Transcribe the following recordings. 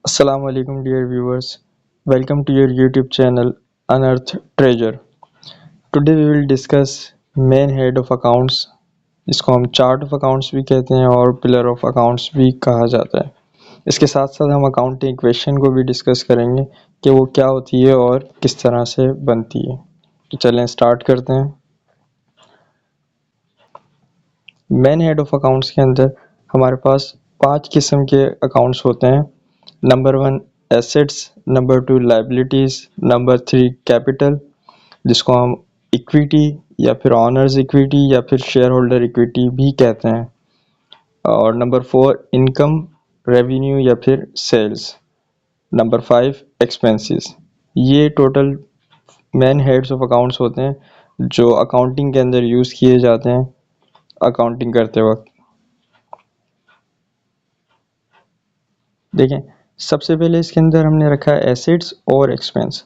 Assalamu alaikum dear viewers. Welcome to your YouTube channel Unearth Treasure. Today we will discuss main head of accounts. इसको हम chart of accounts भी कहते हैं और pillar of accounts भी कहा जाता है। इसके साथ साथ हम अकाउंटिंग इक्वेशन को भी डिस्कस करेंगे कि वो क्या होती है और किस तरह से बनती है। तो चलें स्टार्ट करते हैं। मेन हेड ऑफ अकाउंट्स के अंदर हमारे पास 5 किस्म के अकाउंट्स होते हैं। Number 1 assets, number 2 liabilities, number 3 capital जिसको हम इक्विटी या फिर ऑनर्स इक्विटी या फिर शेयर होल्डर इक्विटी भी कहते हैं, और नंबर 4 इनकम, रेवेन्यू या फिर सेल्स, नंबर 5 एक्सपेंसेस। ये total main heads of accounts होते हैं जो अकाउंटिंग के अंदर यूज़ किए जाते हैं अकाउंटिंग करते वक्त। देखें, सबसे पहले इसके अंदर हमने रखा है एसेट्स और एक्सपेंस।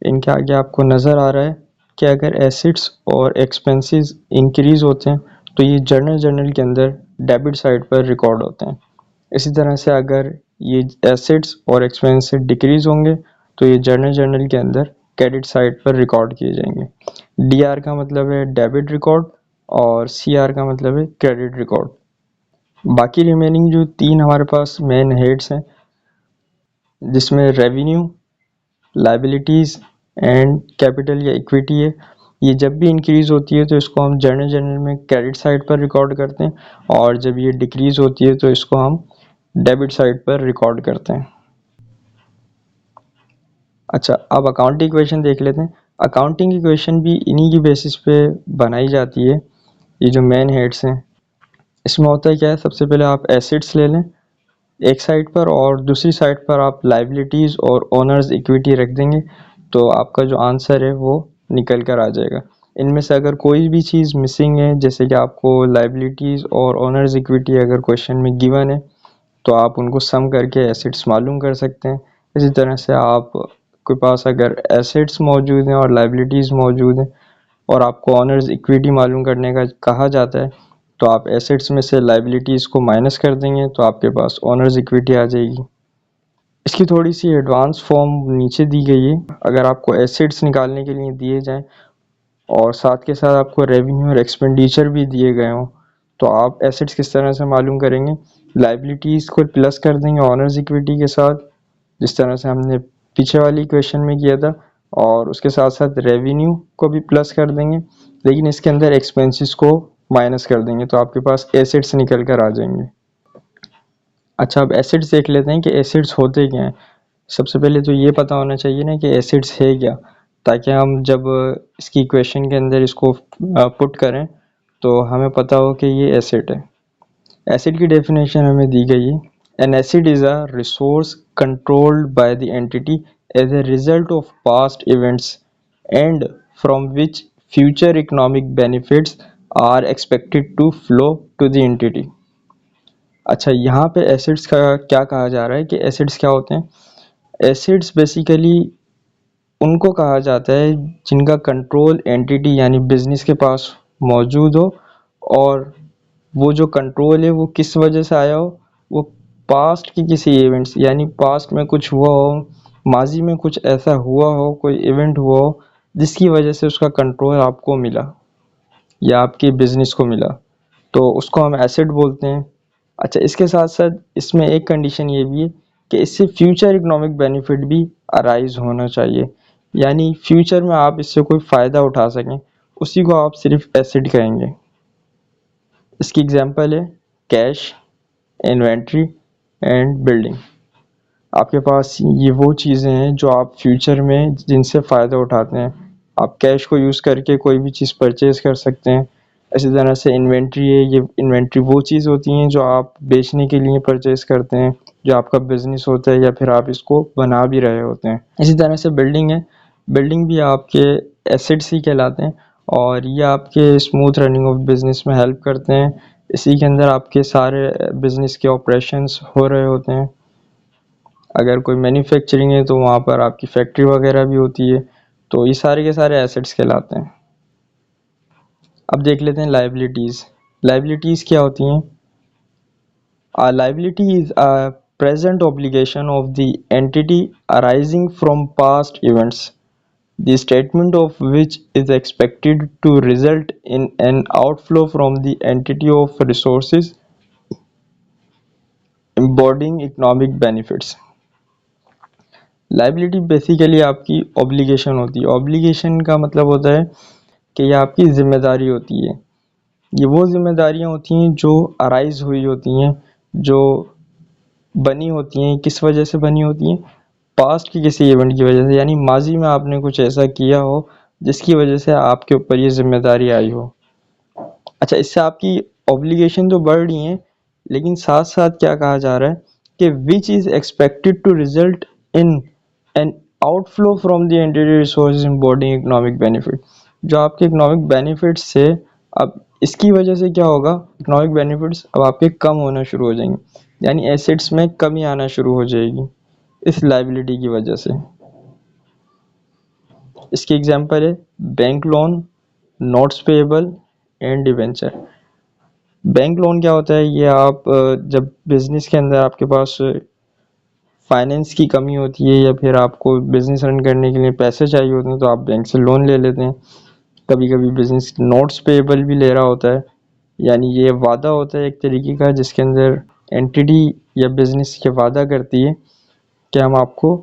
इनके आगे आपको नज़र आ रहा है कि अगर एसेट्स और एक्सपेंसेस इंक्रीज़ होते हैं तो ये जर्नल के अंदर डेबिट साइड पर रिकॉर्ड होते हैं। इसी तरह से अगर ये एसेट्स और एक्सपेंसेस डिक्रीज़ होंगे तो ये जर्नल के अंदर क्रेडिट साइड पर रिकॉर्ड किए जाएंगे। डीआर का मतलब है डेबिट रिकॉर्ड और सीआर का मतलब है क्रेडिट रिकॉर्ड। बाकी रिमेनिंग जो 3 हमारे पास मेन हेड्स हैं जिसमें रेवेन्यू, लाइबिलिटीज़ एंड कैपिटल या इक्विटी है, ये जब भी इंक्रीज़ होती है तो इसको हम जर्नल में क्रेडिट साइड पर रिकॉर्ड करते हैं, और जब ये डिक्रीज़ होती है तो इसको हम डेबिट साइड पर रिकॉर्ड करते हैं। अच्छा, अब अकाउंटिंग इक्वेशन देख लेते हैं। अकाउंटिंग इक्वेशन भी इन्हीं की बेसिस पे बनाई जाती है। ये जो मेन हेड्स हैं इसमें होता है क्या है, सबसे पहले आप एसेट्स ले लें एक साइड पर और दूसरी साइड पर आप लाइबिलिटीज़ और ओनर्स इक्विटी रख देंगे तो आपका जो आंसर है वो निकल कर आ जाएगा। इनमें से अगर कोई भी चीज़ मिसिंग है, जैसे कि आपको लाइबिलिटीज़ और ओनर्स इक्विटी अगर क्वेश्चन में गिवन है तो आप उनको सम करके एसेट्स मालूम कर सकते हैं। इसी तरह से आप के पास अगर एसेट्स मौजूद हैं और लाइबिलिटीज़ मौजूद हैं और आपको ऑनर्स इक्विटी मालूम करने का कहा जाता है तो आप एसेट्स में से लाइबिलिटीज़ को माइनस कर देंगे तो आपके पास ऑनर्स इक्विटी आ जाएगी। इसकी थोड़ी सी एडवांस फॉर्म नीचे दी गई है। अगर आपको एसेट्स निकालने के लिए दिए जाएं और साथ के साथ आपको रेवेन्यू और एक्सपेंडिचर भी दिए गए हों तो आप एसेट्स किस तरह से मालूम करेंगे, लाइबिलिटीज़ को प्लस कर देंगे ऑनर्स इक्विटी के साथ जिस तरह से हमने पीछे वाली क्वेश्चन में किया था, और उसके साथ साथ रेवेन्यू को भी प्लस कर देंगे, लेकिन इसके अंदर एक्सपेंसेस को माइनस कर देंगे तो आपके पास एसेट्स निकल कर आ जाएंगे। अच्छा, अब एसिड्स देख लेते हैं कि एसिड्स होते क्या हैं। सबसे पहले तो ये पता होना चाहिए ना कि एसिड्स है क्या, ताकि हम जब इसकी इक्वेशन के अंदर इसको पुट करें तो हमें पता हो कि ये एसिड है। एसिड की डेफिनेशन हमें दी गई है, an asset is a resource controlled by the entity as a result of past events and from which future economic benefits are expected to flow to the entity. अच्छा, यहाँ पे acids का क्या कहा जा रहा है कि एसिड्स क्या होते हैं। एसिड्स बेसिकली उनको कहा जाता है जिनका कंट्रोल एंटिटी यानी बिजनेस के पास मौजूद हो, और वो जो कंट्रोल है वो किस वजह से आया हो, वो पास्ट की किसी इवेंट्स यानी पास्ट में कुछ हुआ हो, माजी में कुछ ऐसा हुआ हो, कोई इवेंट हुआ हो जिसकी वजह से उसका कंट्रोल आपको मिला या आपके बिजनेस को मिला, तो उसको हम एसिड बोलते हैं। अच्छा, इसके साथ साथ इसमें एक कंडीशन ये भी है कि इससे फ्यूचर इकोनॉमिक बेनिफिट भी अराइज होना चाहिए, यानी फ्यूचर में आप इससे कोई फ़ायदा उठा सकें, उसी को आप सिर्फ एसिड कहेंगे। इसकी एग्जांपल है कैश, इन्वेंट्री एंड बिल्डिंग। आपके पास ये वो चीज़ें हैं जो आप फ्यूचर में जिनसे फ़ायदा उठाते हैं। आप कैश को यूज़ करके कोई भी चीज़ परचेज़ कर सकते हैं। इसी तरह से इन्वेंट्री है, ये इन्वेंट्री वो चीज़ होती हैं जो आप बेचने के लिए परचेज़ करते हैं, जो आपका बिज़नेस होता है या फिर आप इसको बना भी रहे होते हैं। इसी तरह से बिल्डिंग है, बिल्डिंग भी आपके एसेट्स ही कहलाते हैं और ये आपके स्मूथ रनिंग ऑफ बिज़नेस में हेल्प करते हैं। इसी के अंदर आपके सारे बिज़नेस के ऑपरेशंस हो रहे होते हैं। अगर कोई मैन्युफैक्चरिंग है तो वहाँ पर आपकी फैक्ट्री वगैरह भी होती है, तो ये सारे के सारे एसेट्स कहलाते हैं। अब देख लेते हैं लाइबिलिटीज़। लाइबिलिटीज़ क्या होती हैं। Liability is a present obligation of the entity arising from past events, the statement of which is expected to result in an outflow from the entity of resources embodying economic benefits. Liability basically आपकी obligation होती है। Obligation का मतलब होता है कि ये आपकी जिम्मेदारी होती है। ये वो जिम्मेदारियां होती हैं जो अराइज हुई होती हैं, जो बनी होती हैं। किस वजह से बनी होती हैं? पास्ट की किसी इवेंट की वजह से, यानी माजी में आपने कुछ ऐसा किया हो जिसकी वजह से आपके ऊपर ये जिम्मेदारी आई हो। अच्छा, इससे आपकी ऑब्लिगेशन तो बढ़ रही हैं, लेकिन साथ साथ क्या कहा जा रहा है कि which is expected to result in an outflow from the entity resources embodying economic benefit. जो आपके इकोनॉमिक बेनिफिट्स से, अब इसकी वजह से क्या होगा, इकोनॉमिक बेनिफिट्स अब आपके कम होना शुरू हो जाएंगे, यानी एसेट्स में कमी आना शुरू हो जाएगी इस लाइबिलिटी की वजह से। इसकी एग्जांपल है bank loan, notes payable and debenture. Bank loan क्या होता है? ये आप जब बिजनेस के अंदर आपके पास फाइनेंस की कमी होती है या फिर आपको बिजनेस रन करने के लिए पैसे चाहिए होते हैं तो आप बैंक से लोन ले लेते हैं। कभी कभी बिजनेस नोट्स पेएबल भी ले रहा होता है, यानी ये वादा होता है एक तरीके का जिसके अंदर एंटिटी या बिजनेस ये वादा करती है कि हम आपको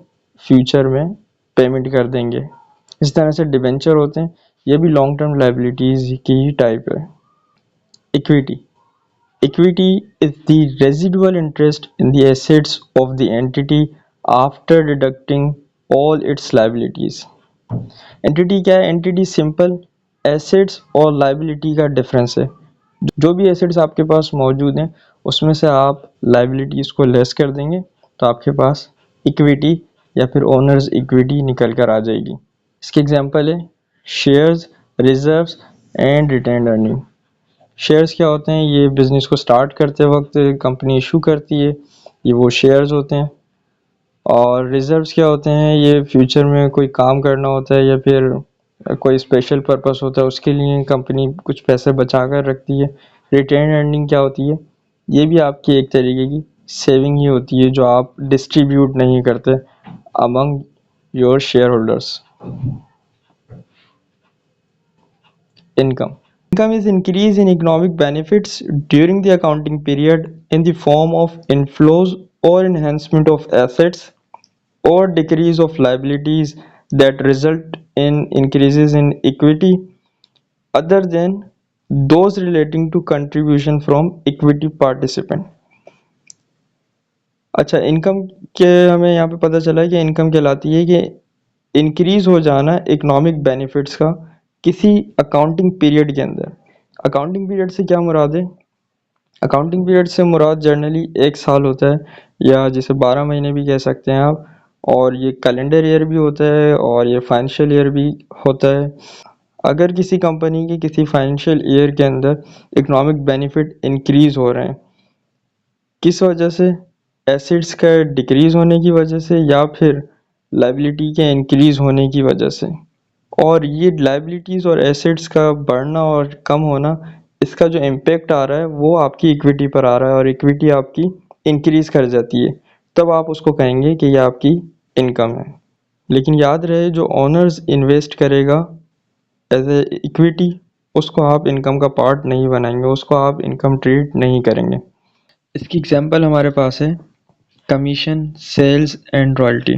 फ्यूचर में पेमेंट कर देंगे। इस तरह से डिबेंचर होते हैं, ये भी लॉन्ग टर्म लाइबिलिटीज़ की ही टाइप है। Equity Equity is the residual interest in the assets of the entity after deducting all its liabilities. Entity क्या है? Entity simple assets और liability का difference है। जो भी assets आपके पास मौजूद हैं उसमें से आप liabilities को लेस कर देंगे तो आपके पास equity या फिर owners equity निकल कर आ जाएगी। इसके एग्जांपल है shares, reserves and retained earning। Shares क्या होते हैं? ये बिज़नेस को स्टार्ट करते वक्त कंपनी इशू करती है, ये वो शेयर्स होते हैं। और रिजर्व्स क्या होते हैं? ये फ्यूचर में कोई काम करना होता है या फिर कोई स्पेशल पर्पस होता है, उसके लिए कंपनी कुछ पैसे बचा कर रखती है। रिटेन अर्निंग क्या होती है? ये भी आपकी एक तरीके की सेविंग ही होती है जो आप डिस्ट्रीब्यूट नहीं करते among your share holders. Income Income is increase in economic benefits during the accounting period in the form of inflows or enhancement of assets or decrease of liabilities that result in increases in equity other than those relating to contribution from equity participant। अच्छा, income के हमें यहाँ पे पता चला है कि income कहलाती है कि इंक्रीज हो जाना इकोनॉमिक बेनिफिट्स का किसी अकाउंटिंग पीरियड के अंदर। अकाउंटिंग पीरियड से क्या मुराद है? अकाउंटिंग पीरियड से मुराद जनरली एक साल होता है या जिसे 12 महीने भी कह सकते हैं आप, और ये कैलेंडर ईयर भी होता है और ये फाइनेंशियल ईयर भी होता है। अगर किसी कंपनी के किसी फाइनेंशियल ईयर के अंदर इकोनॉमिक बेनिफिट इंक्रीज हो रहे हैं, किस वजह से? एसेट्स का डिक्रीज होने की वजह से या फिर लाइबिलिटी के इंक्रीज होने की वजह से। और ये लाइबिलिटीज़ और एसेट्स का बढ़ना और कम होना, इसका जो इम्पेक्ट आ रहा है वो आपकी इक्विटी पर आ रहा है और इक्विटी आपकी इंक्रीज कर जाती है, तब आप उसको कहेंगे कि ये आपकी इनकम है। लेकिन याद रहे, जो ओनर्स इन्वेस्ट करेगा एज ए इक्विटी, उसको आप इनकम का पार्ट नहीं बनाएंगे, उसको आप इनकम ट्रीट नहीं करेंगे। इसकी एग्जांपल हमारे पास है commission, sales and royalty.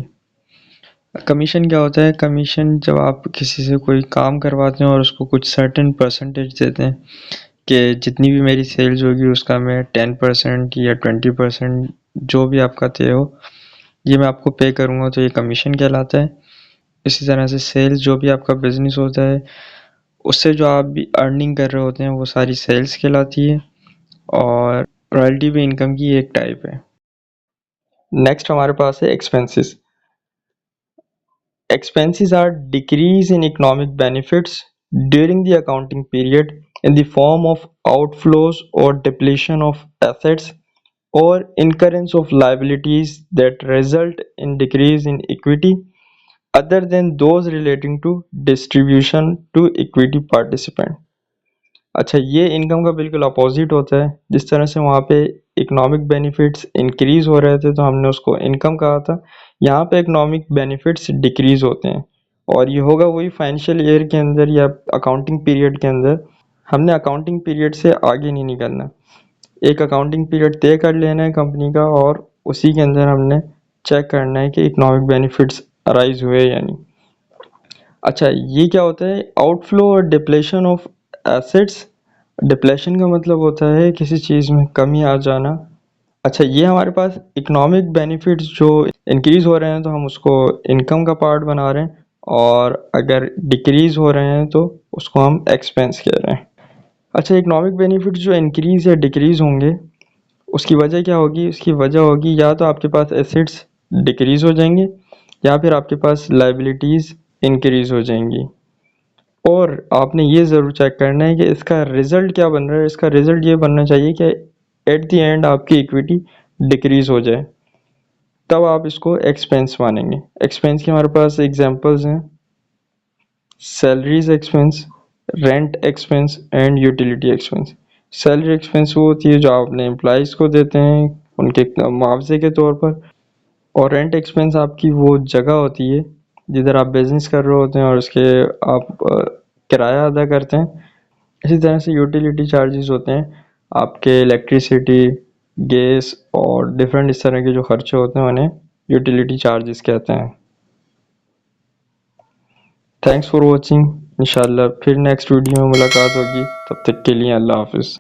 Commission क्या होता है? कमीशन जब आप किसी से कोई काम करवाते हैं और उसको कुछ सर्टेन परसेंटेज देते हैं कि जितनी भी मेरी सेल्स होगी उसका मैं 10% या 20% जो भी आपका तय हो ये मैं आपको पे करूँगा, तो ये कमीशन कहलाता है। इसी तरह से सेल्स, जो भी आपका बिजनेस होता है उससे जो आप भी अर्निंग कर रहे होते हैं वो सारी सेल्स कहलाती है। और रॉयल्टी भी इनकम की एक टाइप है। नेक्स्ट हमारे पास है expenses. Expenses are decrease in economic benefits during the accounting period in the form of outflows or depletion of assets or incurrence of liabilities that result in decrease in equity other than those relating to distribution to equity participant। अच्छा, ये income का बिल्कुल opposite होता है। जिस तरह से वहाँ पे इकोनॉमिक बेनिफिट्स इंक्रीज हो रहे थे तो हमने उसको इनकम कहा था। यहाँ पे इकोनॉमिक बेनिफिट्स डिक्रीज होते हैं और ये होगा वही फाइनेंशियल ईयर के अंदर या अकाउंटिंग पीरियड के अंदर। हमने अकाउंटिंग पीरियड से आगे नहीं निकलना, एक अकाउंटिंग पीरियड तय कर लेना है कंपनी का और उसी के अंदर हमने चेक करना है कि इकोनॉमिक बेनिफिट्स अराइज हुए या नहीं। अच्छा, ये क्या होता है आउटफ्लो और डिप्लेशन ऑफ एसेट्स। डिप्लेशन का मतलब होता है किसी चीज़ में कमी आ जाना। अच्छा, ये हमारे पास इकोनॉमिक बेनिफिट्स जो इंक्रीज हो रहे हैं तो हम उसको इनकम का पार्ट बना रहे हैं और अगर डिक्रीज हो रहे हैं तो उसको हम एक्सपेंस कह रहे हैं। अच्छा, इकोनॉमिक बेनिफिट्स जो इंक्रीज या डिक्रीज होंगे उसकी वजह क्या होगी? उसकी वजह होगी या तो आपके पास एसेट्स डिक्रीज हो जाएंगे या फिर आपके पास लाइबिलिटीज़ इंक्रीज हो जाएंगी। और आपने ये ज़रूर चेक करना है कि इसका रिज़ल्ट क्या बन रहा है। इसका रिज़ल्ट ये बनना चाहिए कि एट द एंड आपकी इक्विटी डिक्रीज हो जाए, तब आप इसको एक्सपेंस मानेंगे। एक्सपेंस के हमारे पास एग्जांपल्स हैं salaries expense, rent expense and utility expense. Salary expense वो होती है जो आप अपने एम्प्लॉयज़ को देते हैं उनके मुआवजे के तौर पर, और रेंट एक्सपेंस आपकी वो जगह होती है जिधर आप बिजनेस कर रहे होते हैं और उसके आप किराया अदा करते हैं। इसी तरह से यूटिलिटी चार्जेस होते हैं आपके इलेक्ट्रिसिटी, गैस और डिफरेंट इस तरह के जो खर्चे होते हैं उन्हें यूटिलिटी चार्जेस कहते हैं। Thanks for watching. इंशाल्लाह फिर नेक्स्ट वीडियो में मुलाकात होगी, तब तक के लिए अल्लाह हाफिज़।